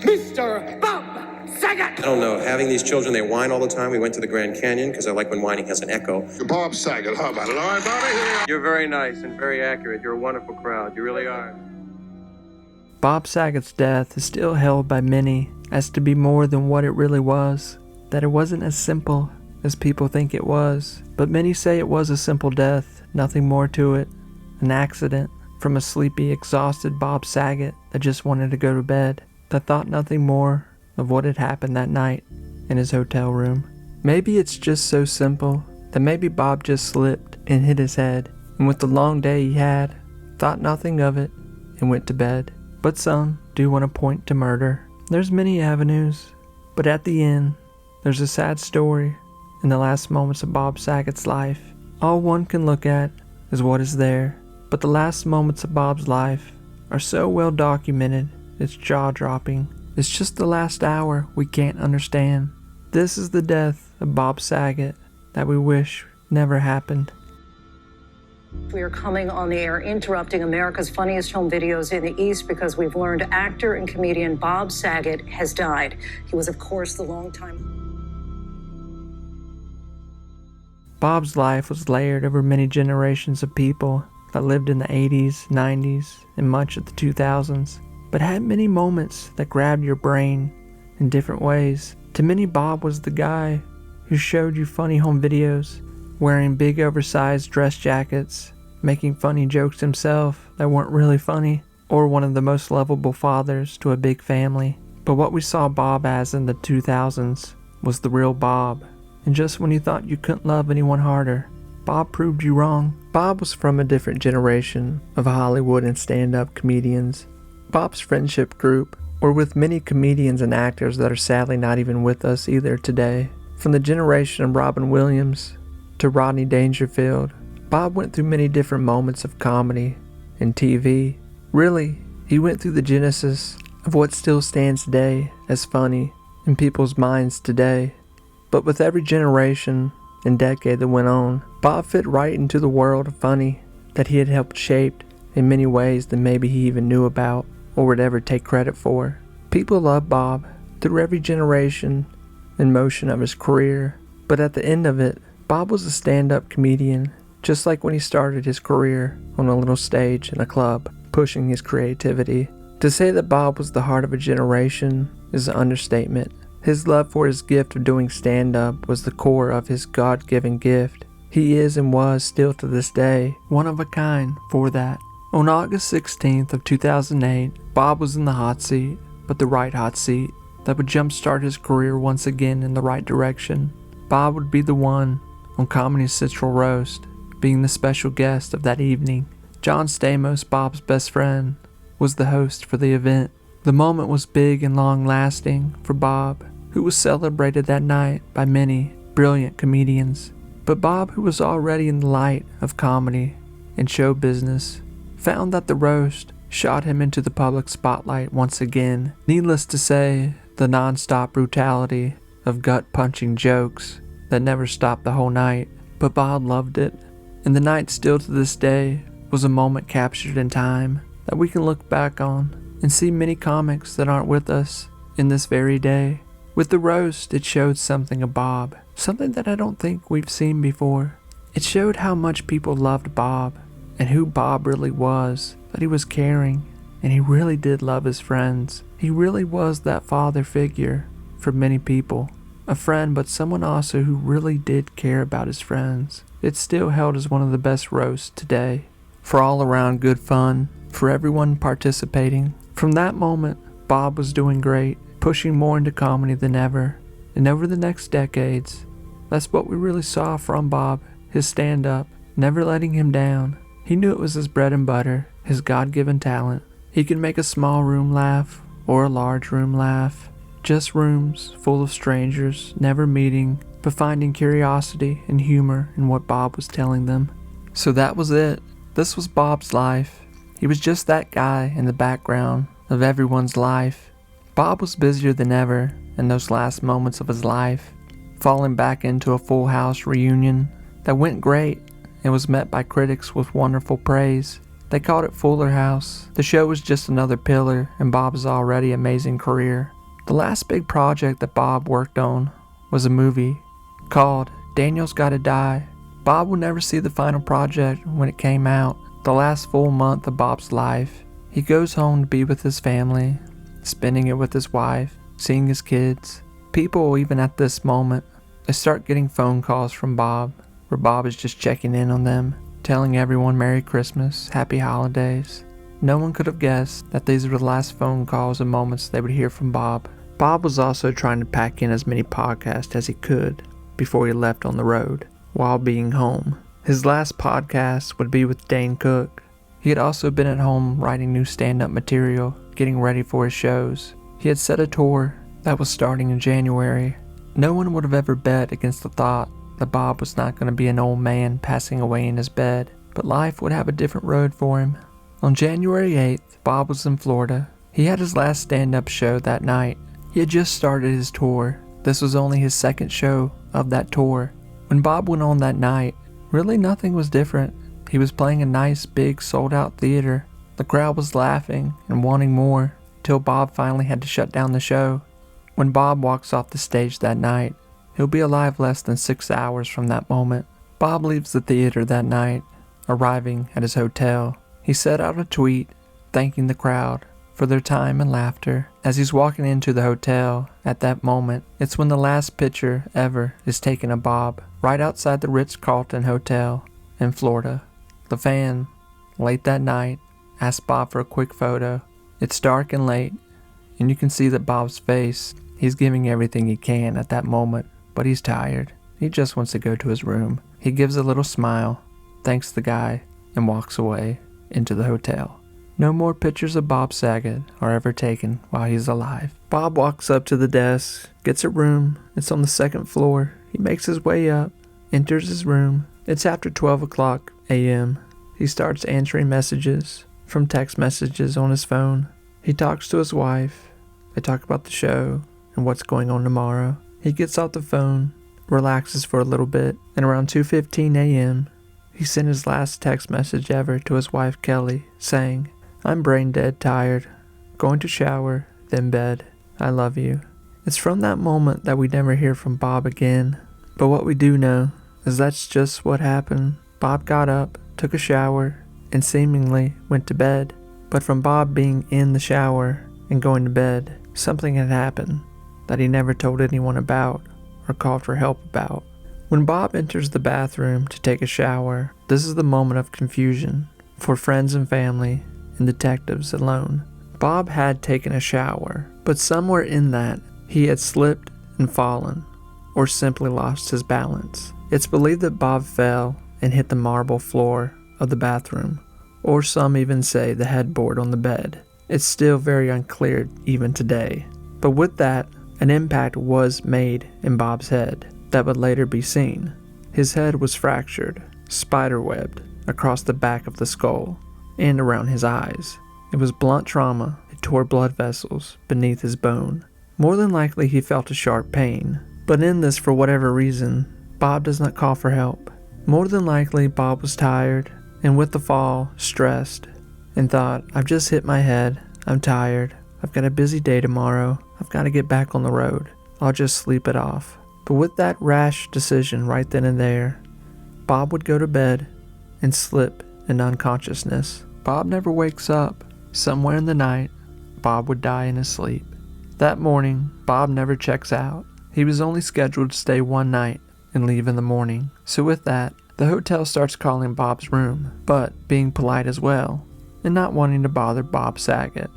Mr. Bob Saget! I don't know, having these children, they whine all the time. We went to the Grand Canyon because I like when whining has an echo. Bob Saget, how about it? All right, Bobby, here. You're very nice and very accurate. You're a wonderful crowd. You really are. Bob Saget's death is still held by many as to be more than what it really was, that it wasn't as simple as people think it was, but many say it was a simple death, nothing more to it, an accident from a sleepy, exhausted Bob Saget that just wanted to go to bed, that thought nothing more of what had happened that night in his hotel room. Maybe it's just so simple that maybe Bob just slipped and hit his head, and with the long day he had, thought nothing of it and went to bed. But some do want to point to murder. There's many avenues, but at the end, there's a sad story in the last moments of Bob Saget's life. All one can look at is what is there, but the last moments of Bob's life are so well documented, it's jaw-dropping. It's just the last hour we can't understand. This is the death of Bob Saget that we wish never happened. We are coming on the air interrupting America's Funniest Home Videos in the East because we've learned actor and comedian Bob Saget has died. He was, of course, the longtime... Bob's life was layered over many generations of people that lived in the 80s, 90s, and much of the 2000s, but had many moments that grabbed your brain in different ways. To many, Bob was the guy who showed you funny home videos, wearing big oversized dress jackets, making funny jokes himself that weren't really funny, or one of the most lovable fathers to a big family. But what we saw Bob as in the 2000s was the real Bob. And just when you thought you couldn't love anyone harder, Bob proved you wrong. Bob was from a different generation of Hollywood and stand-up comedians. Bob's friendship group were with many comedians and actors that are sadly not even with us either today. From the generation of Robin Williams to Rodney Dangerfield, Bob went through many different moments of comedy and TV. Really, he went through the genesis of what still stands today as funny in people's minds today. But with every generation and decade that went on, Bob fit right into the world of funny that he had helped shape in many ways that maybe he even knew about or would ever take credit for. People loved Bob through every generation and motion of his career, but at the end of it, Bob was a stand-up comedian, just like when he started his career on a little stage in a club, pushing his creativity. To say that Bob was the heart of a generation is an understatement. His love for his gift of doing stand-up was the core of his God-given gift. He is and was still to this day one of a kind for that. On August 16th of 2008, Bob was in the hot seat, but the right hot seat that would jumpstart his career once again in the right direction. Bob would be the one on Comedy Central Roast, being the special guest of that evening. John Stamos, Bob's best friend, was the host for the event. The moment was big and long-lasting for Bob, who was celebrated that night by many brilliant comedians. But Bob, who was already in the light of comedy and show business, found that the roast shot him into the public spotlight once again. Needless to say, the non-stop brutality of gut-punching jokes that never stopped the whole night. But Bob loved it, and the night still to this day was a moment captured in time that we can look back on and see many comics that aren't with us in this very day. With the roast, it showed something of Bob, something that I don't think we've seen before. It showed how much people loved Bob and who Bob really was, that he was caring, and he really did love his friends. He really was that father figure for many people. A friend, but someone also who really did care about his friends. It's still held as one of the best roasts today. For all around good fun, for everyone participating. From that moment, Bob was doing great, pushing more into comedy than ever. And over the next decades, that's what we really saw from Bob, his stand-up, never letting him down. He knew it was his bread and butter, his God-given talent. He could make a small room laugh or a large room laugh. Just rooms full of strangers, never meeting, but finding curiosity and humor in what Bob was telling them. So that was it. This was Bob's life. He was just that guy in the background of everyone's life. Bob was busier than ever in those last moments of his life, falling back into a Full House reunion that went great and was met by critics with wonderful praise. They called it Fuller House. The show was just another pillar in Bob's already amazing career. The last big project that Bob worked on was a movie called Daniel's Gotta Die. Bob would never see the final project when it came out. The last full month of Bob's life, he goes home to be with his family, spending it with his wife, seeing his kids. People, even at this moment, they start getting phone calls from Bob, where Bob is just checking in on them, telling everyone Merry Christmas, Happy Holidays. No one could have guessed that these were the last phone calls and moments they would hear from Bob. Bob was also trying to pack in as many podcasts as he could before he left on the road while being home. His last podcast would be with Dane Cook. He had also been at home writing new stand-up material, getting ready for his shows. He had set a tour that was starting in January. No one would have ever bet against the thought that Bob was not going to be an old man passing away in his bed, but life would have a different road for him. On January 8th, Bob was in Florida. He had his last stand-up show that night. He had just started his tour. This was only his second show of that tour. When Bob went on that night, really nothing was different. He was playing a nice, big, sold-out theater. The crowd was laughing and wanting more, till Bob finally had to shut down the show. When Bob walks off the stage that night, he'll be alive less than 6 hours from that moment. Bob leaves the theater that night, arriving at his hotel. He set out a tweet thanking the crowd for their time and laughter. As he's walking into the hotel at that moment, it's when the last picture ever is taken of Bob, right outside the Ritz-Carlton Hotel in Florida. The fan, late that night, asked Bob for a quick photo. It's dark and late, and you can see that Bob's face, he's giving everything he can at that moment, but he's tired. He just wants to go to his room. He gives a little smile, thanks the guy, and walks away into the hotel. No more pictures of Bob Saget are ever taken while he's alive. Bob walks up to the desk, gets a room. It's on the second floor. He makes his way up, enters his room. It's after 12 o'clock a.m. He starts answering messages from text messages on his phone. He talks to his wife. They talk about the show and what's going on tomorrow. He gets off the phone, relaxes for a little bit, and around 2:15 a.m., he sent his last text message ever to his wife Kelly, saying, "I'm brain dead tired, going to shower, then bed. I love you." It's from that moment that we never hear from Bob again. But what we do know is that's just what happened. Bob got up, took a shower, and seemingly went to bed. But from Bob being in the shower and going to bed, something had happened that he never told anyone about or called for help about. When Bob enters the bathroom to take a shower, this is the moment of confusion for friends and family and detectives alone. Bob had taken a shower, but somewhere in that, he had slipped and fallen, or simply lost his balance. It's believed that Bob fell and hit the marble floor of the bathroom, or some even say the headboard on the bed. It's still very unclear even today. But with that, an impact was made in Bob's head that would later be seen. His head was fractured, spiderwebbed across the back of the skull and around his eyes. It was blunt trauma. It tore blood vessels beneath his bone. More than likely he felt a sharp pain. But in this, for whatever reason, Bob does not call for help. More than likely Bob was tired and with the fall, stressed, and thought, I've just hit my head. I'm tired. I've got a busy day tomorrow. I've got to get back on the road. I'll just sleep it off. But with that rash decision right then and there, Bob would go to bed and slip into unconsciousness. Bob never wakes up. Somewhere in the night, Bob would die in his sleep. That morning, Bob never checks out. He was only scheduled to stay one night and leave in the morning. So with that, the hotel starts calling Bob's room, but being polite as well, and not wanting to bother Bob Saget,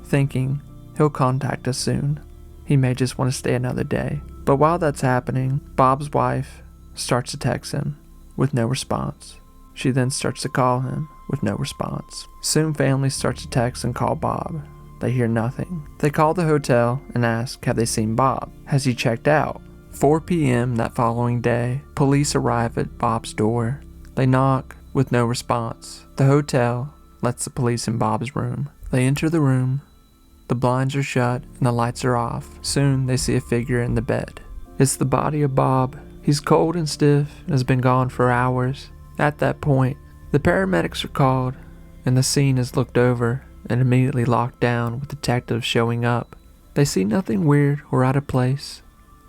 thinking he'll contact us soon. He may just want to stay another day. But while that's happening, Bob's wife starts to text him with no response. She then starts to call him with no response. Soon family starts to text and call Bob. They hear nothing. They call the hotel and ask, have they seen Bob? Has he checked out? 4 p.m. that following day, police arrive at Bob's door. They knock with no response. The hotel lets the police in Bob's room. They enter the room. The blinds are shut and the lights are off. Soon they see a figure in the bed. It's the body of Bob. He's cold and stiff and has been gone for hours. At that point, the paramedics are called and the scene is looked over and immediately locked down with detectives showing up. They see nothing weird or out of place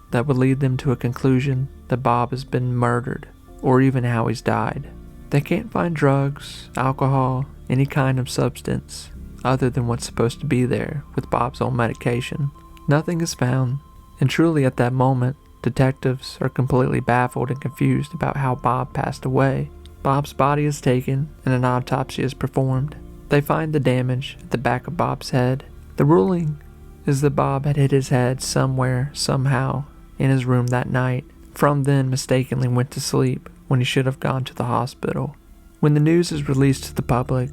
that would lead them to a conclusion that Bob has been murdered, or even how he's died. They can't find drugs, alcohol, any kind of substance other than what's supposed to be there with Bob's own medication. Nothing is found, and truly at that moment, detectives are completely baffled and confused about how Bob passed away. Bob's body is taken and an autopsy is performed. They find the damage at the back of Bob's head. The ruling is that Bob had hit his head somewhere, somehow, in his room that night. From then mistakenly went to sleep when he should have gone to the hospital. When the news is released to the public,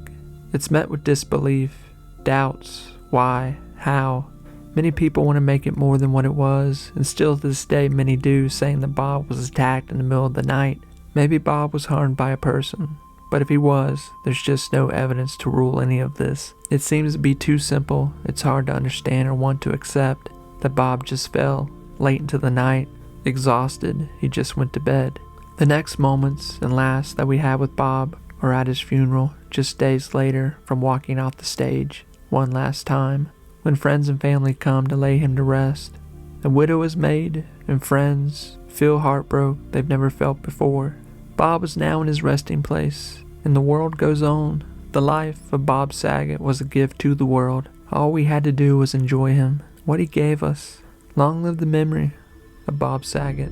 it's met with disbelief, doubts, why, how. Many people want to make it more than what it was, and still to this day many do, saying that Bob was attacked in the middle of the night. Maybe Bob was harmed by a person, but if he was, there's just no evidence to rule any of this. It seems to be too simple, it's hard to understand or want to accept that Bob just fell late into the night, exhausted, he just went to bed. The next moments and last that we have with Bob are at his funeral, just days later from walking off the stage one last time, when friends and family come to lay him to rest. A widow is made, and friends feel heartbroke they've never felt before. Bob is now in his resting place, and the world goes on. The life of Bob Saget was a gift to the world. All we had to do was enjoy him, what he gave us. Long live the memory of Bob Saget.